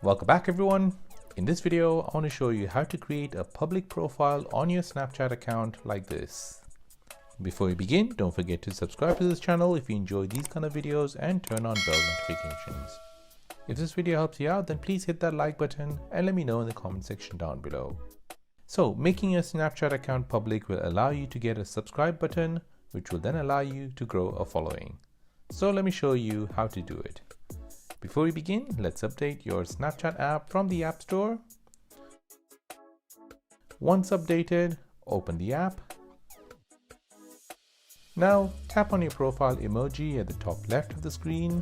Welcome back everyone. In this video, I want to show you how to create a public profile on your Snapchat account like this. Before we begin, don't forget to subscribe to this channel if you enjoy these kind of videos and turn on bell notifications. If this video helps you out, then please hit that like button and let me know in the comment section down below. So making your Snapchat account public will allow you to get a subscribe button, which will then allow you to grow a following. So let me show you how to do it. Before we begin, let's update your Snapchat app from the App Store. Once updated, open the app. Now tap on your profile emoji at the top left of the screen.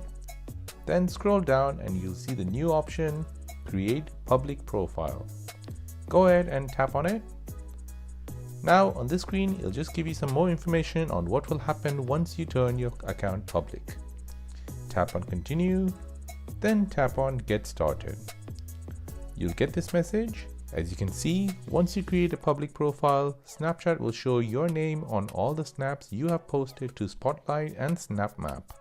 Then scroll down and you'll see the new option, Create Public Profile. Go ahead and tap on it. Now on this screen, it'll just give you some more information on what will happen once you turn your account public. Tap on Continue. Then tap on Get Started. You'll get this message. As you can see, once you create a public profile, Snapchat will show your name on all the snaps you have posted to Spotlight and Snap Map.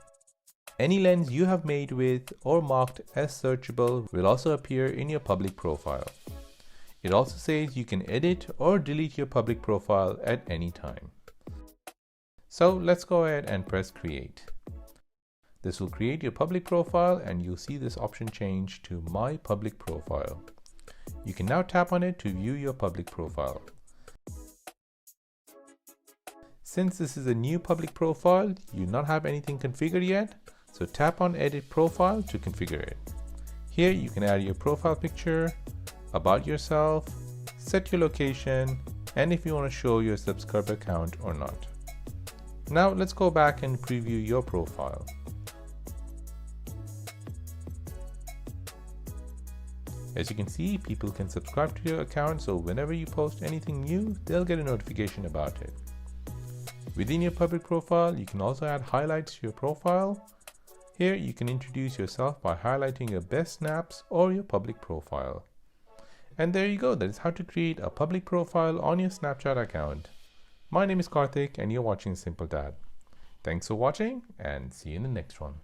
Any lens you have made with or marked as searchable will also appear in your public profile. It also says you can edit or delete your public profile at any time. So let's go ahead and press Create. This will create your public profile and you'll see this option change to My Public Profile. You can now tap on it to view your public profile. Since this is a new public profile, you do not have anything configured yet, so tap on Edit Profile to configure it. Here you can add your profile picture, about yourself, set your location, and if you want to show your subscriber count or not. Now let's go back and preview your profile. As you can see, people can subscribe to your account, so whenever you post anything new, they'll get a notification about it. Within your public profile, you can also add highlights to your profile. Here you can introduce yourself by highlighting your best snaps or your public profile. And there you go, that is how to create a public profile on your Snapchat account. My name is Karthik and you're watching Simple Dad. Thanks for watching and see you in the next one.